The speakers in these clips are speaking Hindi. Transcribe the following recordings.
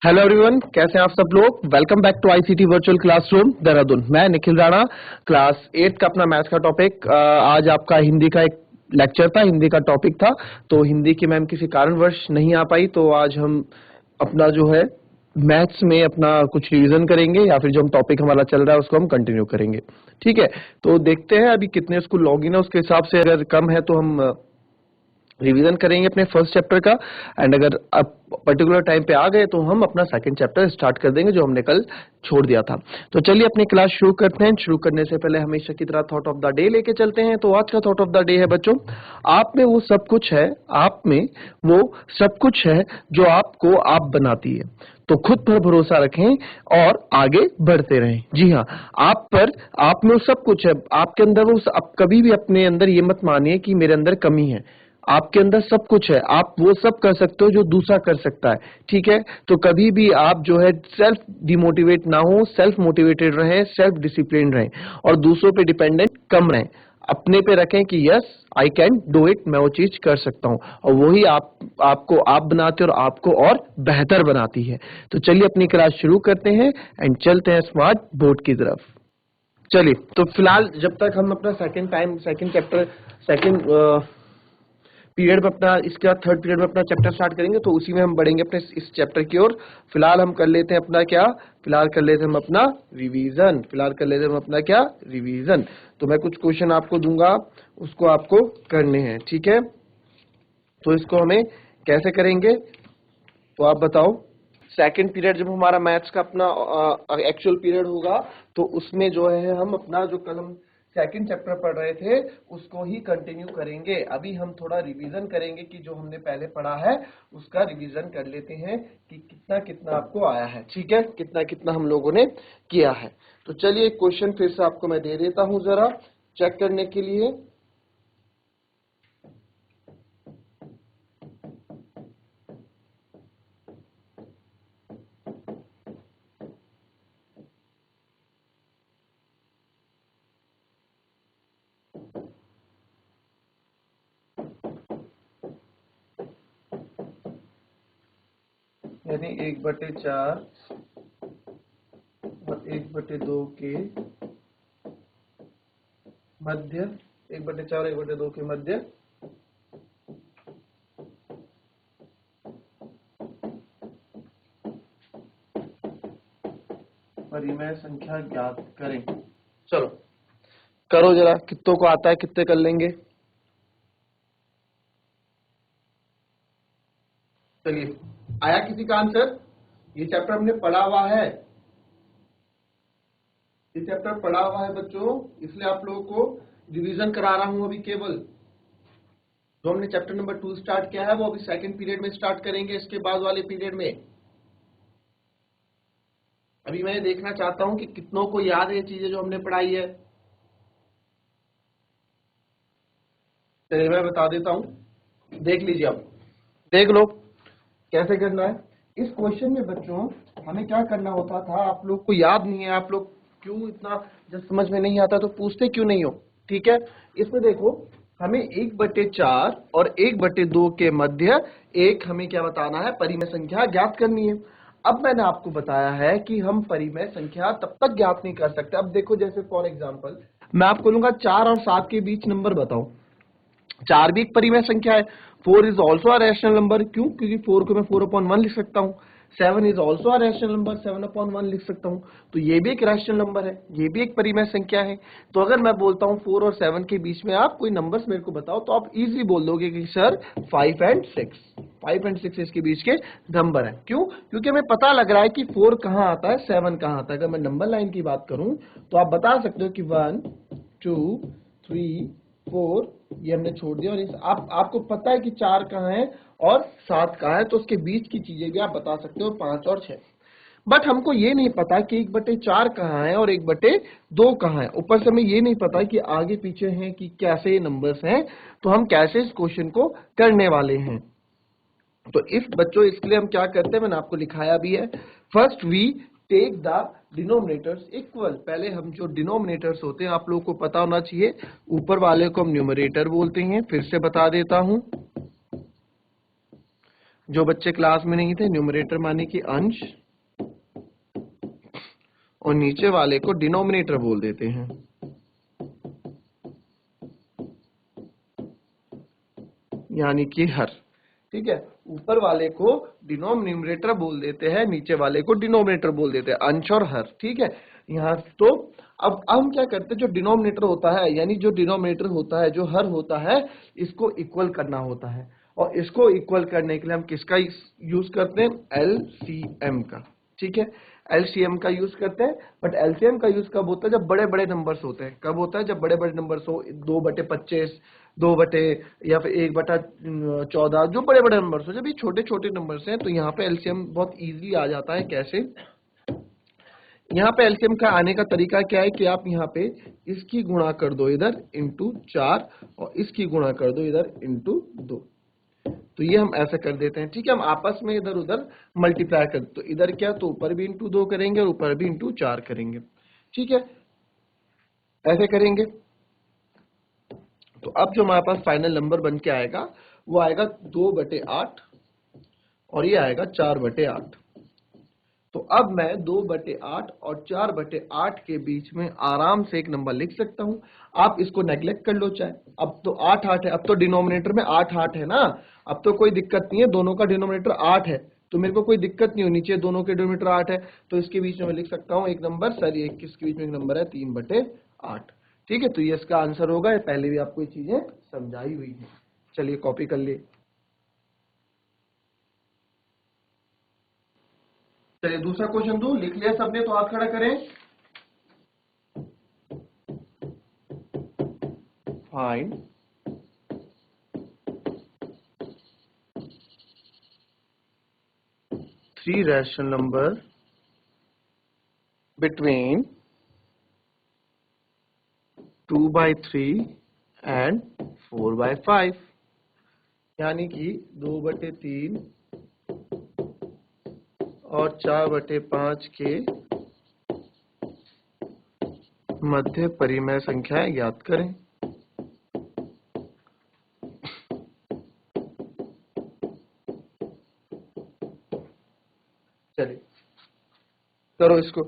हेलो एवरीवन, कैसे हैं आप सब लोग। Welcome back to ICT virtual classroom Dehradun. मैं निखिल राणा, क्लास 8 का अपना मैथ्स का टॉपिक। आज आपका हिंदी का एक लेक्चर था, हिंदी का टॉपिक था। तो हिंदी की मैम किसी कारणवश नहीं आ पाई, तो आज हम अपना जो है मैथ्स में अपना कुछ रिवीजन करेंगे, या फिर जो हम टॉपिक हमारा चल रहा है उसको हम कंटिन्यू करेंगे। ठीक है, तो देखते हैं अभी कितने स्कूल लॉगिन है, उसके हिसाब से अगर कम है तो हम रिवीजन करेंगे अपने फर्स्ट चैप्टर का। एंड अगर आप पर्टिकुलर टाइम पे आ गए तो हम अपना सेकंड चैप्टर स्टार्ट कर देंगे जो हमने कल छोड़ दिया था। तो चलिए अपनी क्लास शुरू करते हैं। शुरू करने से पहले हमेशा की तरह थॉट ऑफ द डे लेके चलते हैं। तो आज का थॉट ऑफ द डे है बच्चों, आप में वो सब कुछ है, आप में वो सब कुछ है जो आपको आप बनाती है। तो खुद पर भरोसा रखें और आगे बढ़ते रहें। जी हाँ, आप में वो सब कुछ है, आपके अंदर वो आप कभी भी अपने अंदर ये मत मानिए कि मेरे अंदर कमी है। आपके अंदर सब कुछ है, आप वो सब कर सकते हो जो दूसरा कर सकता है। ठीक है, तो कभी भी आप जो है सेल्फ डिमोटिवेट ना हो, सेल्फ मोटिवेटेड रहें, सेल्फ डिसिप्लिन रहें और दूसरों पे डिपेंडेंट कम रहें। अपने पे रखें कि yes I can do it, मैं वो चीज कर सकता हूं, और वही आपको आप बनाते और आपको और बेहतर बनाती है। तो चलिए अपनी क्लास शुरू करते हैं एंड चलते हैं स्मार्ट बोर्ड की तरफ। चलिए, तो फिलहाल जब तक हम अपना सेकंड चैप्टर सेकंड पीरियड में अपना, इसके बाद थर्ड पीरियड में अपना चैप्टर स्टार्ट करेंगे, तो उसी में हम बढ़ेंगे अपने इस चैप्टर की ओर। फिलहाल हम कर लेते हैं अपना क्या, फिलहाल कर लेते हैं हम अपना रिवीजन। फिलहाल कर लेते हैं हम अपना क्या, रिवीजन। तो मैं कुछ क्वेश्चन आपको दूंगा, उसको आपको करने हैं। ठीक है, तो इसको हमें कैसे करेंगे तो आप बताओ। सेकंड पीरियड जब हमारा मैथ्स का अपना एक्चुअल पीरियड होगा, तो उसमें जो है हम अपना जो कल हम सेकंड चैप्टर पढ़ रहे थे उसको ही कंटिन्यू करेंगे। अभी हम थोड़ा रिवीजन करेंगे कि जो हमने पहले पढ़ा है उसका रिवीजन कर लेते हैं कि कितना कितना आपको आया है। ठीक है, कितना कितना हम लोगों ने किया है। तो चलिए क्वेश्चन फिर से आपको मैं दे देता हूं जरा चेक करने के लिए। यानी 1/4 और 1/2 के मध्य, 1/4 1/2 के मध्य परिमेय संख्या ज्ञात करें। चलो करो जरा, कितनों को आता है, कितने कर लेंगे। चलिए, आया किसी का आंसर। ये चैप्टर हमने पढ़ा हुआ है, ये चैप्टर पढ़ा हुआ है बच्चों, इसलिए आप लोगों को रिवीजन करा रहा हूं। अभी केवल जो हमने चैप्टर नंबर 2 स्टार्ट किया है वो अभी सेकंड पीरियड में स्टार्ट करेंगे, इसके बाद वाले पीरियड में। अभी मैं देखना चाहता हूं कि कितनों को याद है ये चीजें जो हमने पढ़ाई है। चलिए मैं बता देता हूं, देख लीजिए, आप देख लो कैसे करना है। इस क्वेश्चन में बच्चों हमें क्या करना होता था, आप लोग को याद नहीं है। आप लोग क्यों इतना, जब समझ में नहीं आता तो पूछते क्यों नहीं हो। ठीक है, इसमें देखो हमें 1/4 और 1/2 के मध्य एक हमें क्या बताना है, परिमेय संख्या ज्ञात करनी है। अब मैंने आपको बताया है कि हम परिमेय संख्या तब तक ज्ञात नहीं कर सकते। अब देखो जैसे फॉर एग्जांपल मैं आपको लूंगा 4 और 7 के बीच नंबर बताओ। 4 भी एक परिमेय संख्या है। 4 is also a rational number, क्यों, क्योंकि 4 को मैं 4/1 लिख सकता हूँ। 7 is also a rational number, 7/1 लिख सकता हूँ। तो ये भी एक रैशनल नंबर है, ये भी एक परिमेय संख्या है। तो अगर मैं बोलता हूँ 4 और 7 के बीच में आप कोई नंबर्स मेरे को बताओ, तो आप इजीली बोल दोगे कि सर 5 और 6 इसके बीच के नंबर है। क्यों, क्योंकि हमें पता लग रहा है कि 4 कहाँ आता है, 7 कहाँ आता है। अगर मैं नंबर लाइन की बात करूं तो आप बता सकते हो कि 1 2 3 4 ये हमने छोड़ दिया, और इस आपको पता है कि 4 कहाँ है और 7 कहाँ है, तो उसके बीच की चीजें भी आप बता सकते हो, 5 और 6। बट हमको ये नहीं पता कि 1/4 कहाँ है और 1/2 कहाँ है। ऊपर से हमें ये नहीं पता कि आगे पीछे हैं कि कैसे नंबर्स हैं। तो हम कैसे इस क्वेश्चन को करने वाले हैं। तो इफ बच्चों इसके लिए हम क्या करते हैं, मैंने आपको लिखाया भी है। First we take the denominators equal. पहले हम जो डिनोमिनेटर्स होते हैं आप लोगों को पता होना चाहिए, ऊपर वाले को हम न्यूमरेटर बोलते हैं। फिर से बता देता हूं, जो बच्चे क्लास में नहीं थे, न्यूमरेटर माने कि अंश, और नीचे वाले को डिनोमिनेटर बोल देते हैं। यानी कि हर। ठीक है, ऊपर वाले को डिनोमिनेटर बोल देते हैं, नीचे वाले को डिनोमिनेटर बोल देते हैं, अंश और हर। ठीक है, यहाँ तो अब हम क्या करते हैं, जो डिनोमिनेटर होता है, यानी जो डिनोमिनेटर होता है, जो हर होता है, इसको इक्वल करना होता है। और इसको इक्वल करने के लिए हम किसका यूज करते हैं? एलसीएम का। ठीक है, एलसीएम का यूज करते हैं। बट एलसीएम का यूज कब होता है? जब बड़े बड़े नंबर्स होते हैं। कब होता है? जब बड़े बड़े नंबर्स हो, 2/25, 2 या फिर 1/14, जो बड़े बड़े नंबर्स हो। जब ये छोटे छोटे नंबर्स हैं तो यहाँ पे एलसीएम बहुत इजीली आ जाता है। कैसे? यहाँ पे एलसीएम का आने का तरीका क्या है कि आप यहाँ पे इसकी गुणा कर दो इधर इंटू 4, और इसकी गुणा कर दो इधर इंटू 2। तो ये हम ऐसा कर देते हैं। ठीक है, हम आपस में इधर उधर मल्टीप्लाई कर, तो इधर क्या, तो ऊपर भी इंटू 2 करेंगे और ऊपर भी इंटू 4 करेंगे। ठीक है, ऐसे करेंगे। तो अब जो हमारे पास फाइनल नंबर बन के आएगा वो आएगा 2/8, और ये आएगा 4/8। तो अब मैं 2/8 और 4/8 के बीच में आराम से एक नंबर लिख सकता हूं। आप इसको नेग्लेक्ट कर लो चाहे। अब तो 8/8 है, अब तो डिनोमिनेटर में 8/8 है ना। अब तो कोई दिक्कत नहीं है, दोनों का डिनोमिनेटर 8 है, तो मेरे को कोई दिक्कत नहीं हो। नीचे दोनों के डिनोमिनेटर 8 है, तो इसके बीच में मैं लिख सकता हूँ एक नंबर। सर ये किसके बीच में एक नंबर है? 3/8। ठीक है, तो ये इसका आंसर होगा। ये पहले भी आपको ये चीजें समझाई हुई है। चलिए कॉपी कर लिए। चलिए दूसरा क्वेश्चन दो। लिख लिया सबने तो हाथ खड़ा करें। Find three rational number between 2/3 and 4/5। यानी कि 2/3 और 4/5 के मध्य परिमेय संख्या ज्ञात करें। चलिए करो इसको।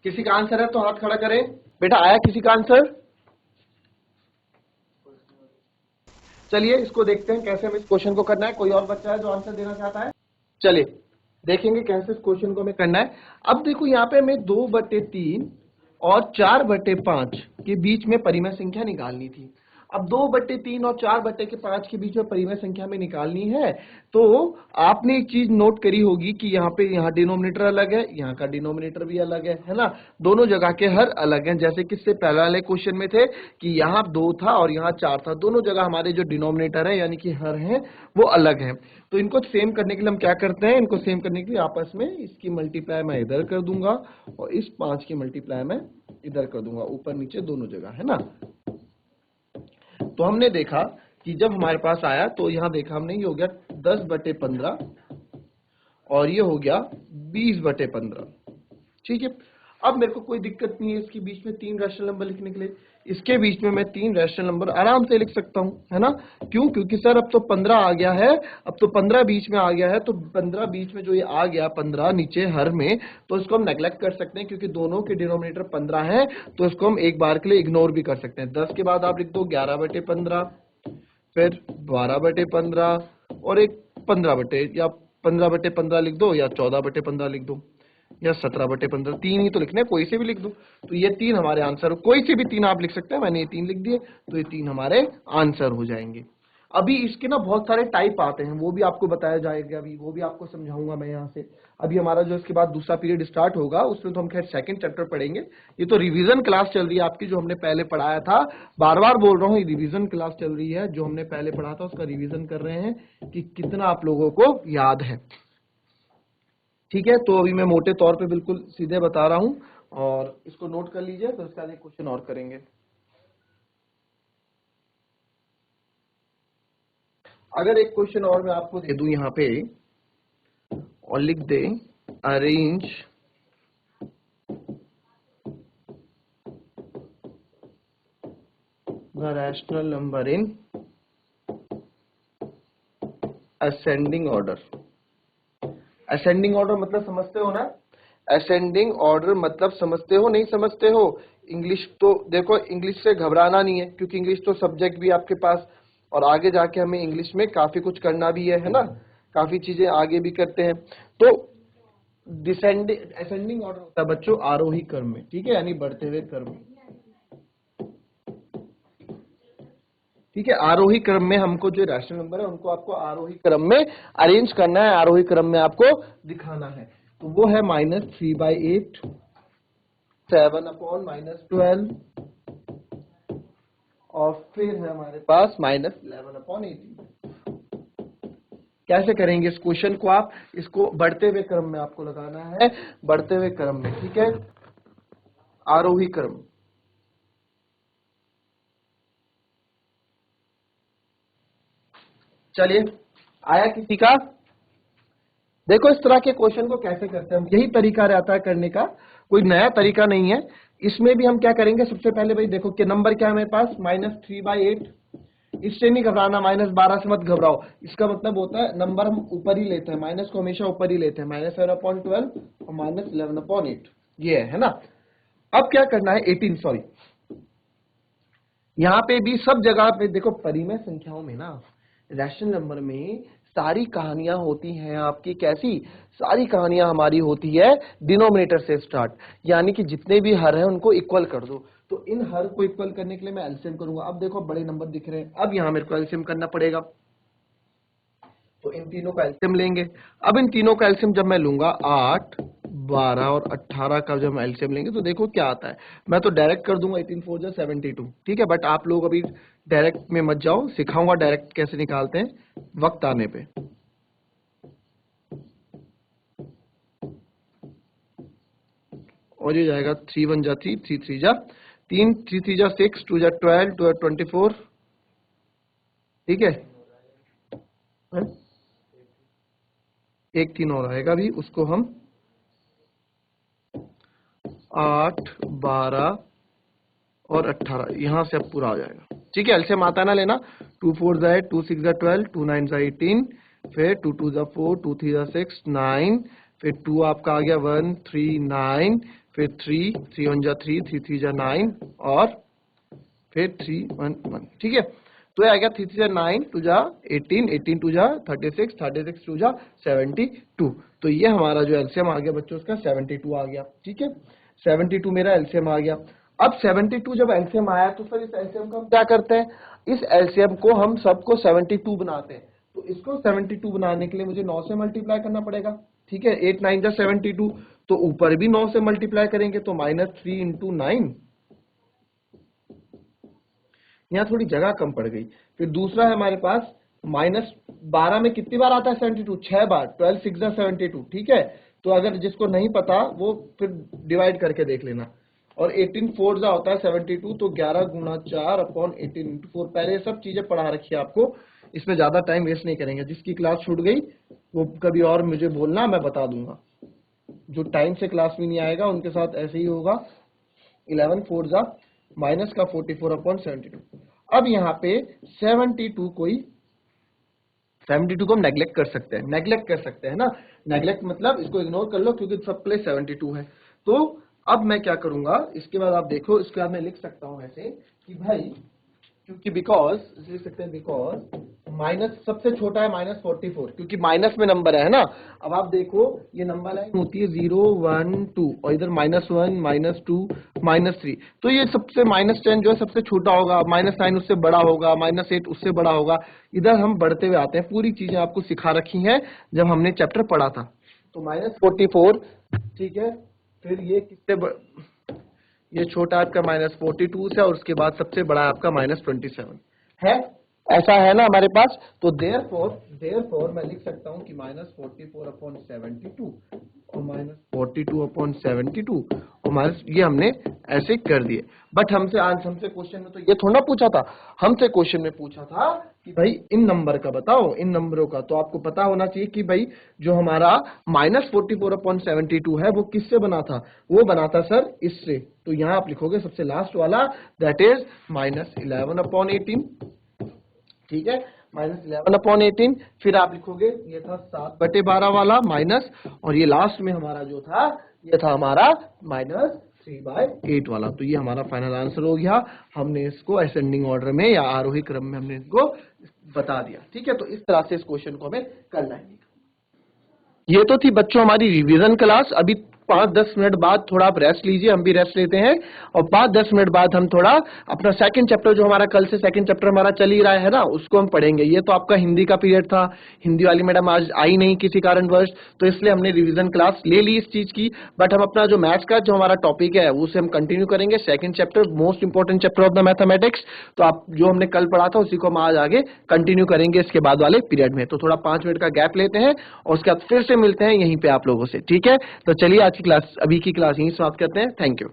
किसी का आंसर है तो हाथ खड़ा करें। बेटा आया किसी का आंसर? चलिए इसको देखते हैं कैसे हमें इस क्वेश्चन को करना है। कोई और बच्चा है जो आंसर देना चाहता है? चलिए देखेंगे कैसे इस क्वेश्चन को हमें करना है। अब देखो यहाँ पे हमें 2/3 और 4/5 के बीच में परिमेय संख्या निकालनी थी। अब 2/3 और 4/5 के बीच में परिमेय संख्या में निकालनी है, तो आपने एक चीज नोट करी होगी कि यहाँ पे यहाँ डिनोमिनेटर अलग है, यहाँ का डिनोमिनेटर भी अलग है ना। दोनों जगह के हर अलग हैं। जैसे कि इससे पहले वाले क्वेश्चन में थे कि यहाँ 2 था और यहाँ 4 था। दोनों जगह हमारे जो डिनोमिनेटर है यानी कि हर हैं वो अलग हैं। तो इनको सेम करने के लिए हम क्या करते हैं? इनको सेम करने के लिए आपस में इसकी मल्टीप्लाई मैं इधर कर दूंगा और इस 5 की मल्टीप्लाई मैं इधर कर दूंगा, ऊपर नीचे दोनों जगह, है ना। तो हमने देखा कि जब हमारे पास आया तो यहाँ देखा हमने, ये हो गया 10/15 और ये हो गया 20/15। ठीक है, अब मेरे को कोई दिक्कत नहीं है इसके बीच में 3 रैशनल नंबर लिखने के लिए। इसके बीच में मैं 3 रैशनल नंबर आराम से लिख सकता हूं, है ना। क्यों? क्योंकि सर अब तो 15 आ गया है, अब तो 15 बीच में आ गया है, तो 15 बीच में जो ये आ गया 15 नीचे हर में, तो इसको हम नेग्लेक्ट कर सकते हैं क्योंकि दोनों के डिनोमिनेटर 15 है। तो इसको हम एक बार के लिए इग्नोर भी कर सकते हैं। 10 के बाद आप लिख दो 11/15, फिर 12/15 और एक 15 या 15/15 लिख दो, या 14/15 लिख दो, या 17/15। 3 ही तो लिखने हैं, कोई से भी लिख दो। तो ये 3 हमारे आंसर, कोई से भी 3 आप लिख सकते हैं। मैंने ये 3 लिख दिए, तो ये 3 हमारे आंसर हो जाएंगे। अभी इसके ना बहुत सारे टाइप आते हैं, वो भी आपको बताया जाएगा, अभी वो भी आपको समझाऊंगा मैं यहाँ से। अभी हमारा जो इसके बाद दूसरा पीरियड स्टार्ट होगा उसमें तो हम खैर सेकंड चैप्टर पढ़ेंगे। ये तो रिवीजन क्लास चल रही है आपकी, जो हमने पहले पढ़ाया था। बार बार बोल रहा हूँ, ये रिवीजन क्लास चल रही है। जो हमने पहले पढ़ा था उसका रिवीजन कर रहे हैं कि कितना आप लोगों को याद है। ठीक है, तो अभी मैं मोटे तौर पे बिल्कुल सीधे बता रहा हूं और इसको नोट कर लीजिए। तो इसका एक क्वेश्चन और करेंगे। अगर एक क्वेश्चन और मैं आपको दे दूं यहाँ पे और लिख दे, arrange the rational number in ascending order. Ascending order मतलब समझते हो ना? असेंडिंग ऑर्डर मतलब समझते हो, नहीं समझते हो? इंग्लिश तो देखो, इंग्लिश से घबराना नहीं है, क्योंकि इंग्लिश तो सब्जेक्ट भी आपके पास, और आगे जाके हमें इंग्लिश में काफी कुछ करना भी है ना, काफी चीजें आगे भी करते हैं। तो डिसेंडिंग असेंडिंग ऑर्डर होता है बच्चों आरोही क्रम में, ठीक है, यानी बढ़ते हुए क्रम में। ठीक है, आरोही क्रम में हमको जो रैशनल नंबर है उनको आपको आरोही क्रम में अरेंज करना है, आरोही क्रम में आपको दिखाना है। तो वो है -3/8, 7/-12, और फिर है हमारे पास -11/18। कैसे करेंगे इस क्वेश्चन को आप? इसको बढ़ते हुए क्रम में आपको लगाना है, बढ़ते हुए क्रम में, ठीक है, आरोही क्रम। चलिए, आया किसी का? देखो इस तरह के क्वेश्चन को कैसे करते हैं हम, यही तरीका रहता है करने का, कोई नया तरीका नहीं है। इसमें भी हम क्या करेंगे, सबसे पहले भाई देखो कि नंबर क्या है मेरे पास, -3/8। इससे नहीं घबराना, -12 से मत घबराओ, इसका मतलब होता है नंबर हम ऊपर ही लेते हैं, माइनस को हमेशा ऊपर ही लेते हैं, -7/12 और -11/8, ये है ना। अब क्या करना है, 18 सॉरी, यहाँ पे भी सब जगह पे देखो, परिमेय संख्याओं में ना, रैशनल नंबर में सारी कहानियां होती हैं आपकी, कैसी सारी कहानियां हमारी होती है डिनोमिनेटर से स्टार्ट, यानी कि जितने भी हर हैं उनको इक्वल कर दो। तो इन हर को इक्वल करने के लिए मैं एलसीएम करूंगा। अब देखो बड़े नंबर दिख रहे हैं, अब यहां मेरे को एलसीएम करना पड़ेगा, तो इन तीनों का एलसीएम लेंगे। अब इन तीनों का एलसीएम जब मैं लूंगा, 8, 12 और 18 का जब हम एलसीएम लेंगे तो देखो क्या आता है। मैं तो डायरेक्ट कर दूंगा, 18 4 72, ठीक है, बट आप लोग अभी डायरेक्ट में मत जाओ, सिखाऊंगा डायरेक्ट कैसे निकालते हैं वक्त आने पे। और ये जाएगा 3 1 जा 3, 3 3 जा 3, 3 3 जा 6, 2 जा 12, 2 24, ठीक है, एक 3 और आएगा भी, उसको हम 8, 12 और 18, यहां से अब पूरा आ जाएगा, ठीक है। एलसीएम आता है ना लेना, 2 4 जा 8, 2 6 जा 12, 2 9 जा 18, फिर 2 2 जा 4, 2 3 जा 6 9, फिर 2 आपका आ गया 1 3 9, फिर 3 3 1 जा 3, 3 3 जा 9, और फिर 3 1 1, ठीक है। तो ये आ गया 3 3 जा 9, 2 जा 18, 18 2 जा 36, 36 2 जा 72। तो ये हमारा जो एलसीएम आ गया बच्चों उसका 72 आ गया, ठीक है, 72 मेरा एलसीएम आ गया। अब 72 जब एलसीएम आया तो सर इस एलसीएम को हम क्या करते हैं, इस एलसीएम को हम सबको 72 बनाते हैं। तो इसको 72 बनाने के लिए मुझे 9 से मल्टीप्लाई करना पड़ेगा, ठीक है, 8 9 जा 72, तो ऊपर भी 9 से मल्टीप्लाई करेंगे तो -3 × 9, यहाँ थोड़ी जगह कम पड़ गई। फिर दूसरा है हमारे पास -12 में कितनी बार आता है 72, 6 बार, 12 6 जा 72, ठीक है। तो अगर जिसको नहीं पता वो फिर डिवाइड करके देख लेना। और 18 4 जा होता है 72, तो 11 × 4/18 × 4, पहले सब चीजें पढ़ा रखी है आपको, इसमें ज्यादा टाइम वेस्ट नहीं करेंगे। जिसकी क्लास छूट गई वो कभी और मुझे बोलना, मैं बता दूंगा। जो टाइम से क्लास में नहीं आएगा उनके साथ ऐसे ही होगा। 11 4 जा माइनस का 44/72। अब यहाँ पे 72 को हम नेग्लेक्ट कर सकते हैं, नेग्लेक्ट कर सकते हैं ना, नेग्लेक्ट मतलब इसको इग्नोर कर लो क्योंकि सब प्लेस 72 है। तो अब मैं क्या करूंगा, इसके बाद आप देखो, इसके बाद मैं लिख सकता हूं ऐसे कि भाई, क्योंकि बिकॉज लिख सकते हैं, बिकॉज माइनस सबसे छोटा है -44, क्योंकि माइनस में नंबर है ना। अब आप देखो ये नंबर लाइन होती है 0 1 2, और इधर -1 -2 -3, तो ये सबसे -10 जो है सबसे छोटा होगा, -9 उससे बड़ा होगा, -8 उससे बड़ा होगा। इधर हम बढ़ते हुए आते हैं, पूरी चीजें आपको सिखा रखी हैं जब हमने चैप्टर पढ़ा था। तो -44, ठीक है, फिर ये ये छोटा आपका -42 से, और उसके बाद सबसे बड़ा आपका -27 है, ऐसा है ना हमारे पास। तो देयरफॉर मैं लिख सकता हूं कि -44/72 और -42/72 और माइनस, ये हमने ऐसे कर दिए। बट हमसे क्वेश्चन में तो ये थोड़ा ना पूछा था, हमसे क्वेश्चन में पूछा था कि भाई इन नंबर का बताओ, इन नंबरों का। तो आपको पता होना चाहिए कि भाई जो हमारा -44/72 है वो किससे बना था, वो बना था सर इससे। तो यहां आप लिखोगे सबसे लास्ट वाला, दैट इज -11/18, ठीक है, -11/18, फिर आप लिखोगे ये था 7/12 वाला माइनस, और ये लास्ट में हमारा जो था ये था हमारा -3/8 वाला। तो ये हमारा फाइनल आंसर हो गया। हमने इसको असेंडिंग ऑर्डर में या आरोही क्रम में हमने इसको बता दिया। ठीक है, तो इस तरह से इस क्वेश्चन को हमें करना है। ये तो थी बच्चों हमारी रिवीजन क्लास। अभी 5-10 मिनट बाद थोड़ा आप रेस्ट लीजिए, हम भी रेस्ट लेते हैं, और 5-10 मिनट बाद हम थोड़ा अपना सेकंड चैप्टर जो हमारा कल से सेकंड चैप्टर हमारा चल ही रहा है ना, उसको हम पढ़ेंगे। ये तो आपका हिंदी का पीरियड था, हिंदी वाली मैडम आज आई नहीं किसी कारणवश, तो इसलिए हमने रिवीजन क्लास ले ली इस चीज की। बट हम अपना जो मैथ्स का जो हमारा टॉपिक है उसे हम कंटिन्यू करेंगे, second chapter, most important chapter of the mathematics. तो आप जो हमने कल पढ़ा था उसी को हम आज आगे कंटिन्यू करेंगे इसके बाद वाले पीरियड में। तो थोड़ा 5 मिनट का गैप लेते हैं और उसके बाद फिर से मिलते हैं यहीं पे आप लोगों से। ठीक है, तो चलिए आज की क्लास, अभी की क्लास यहीं समाप्त करते हैं। Thank you.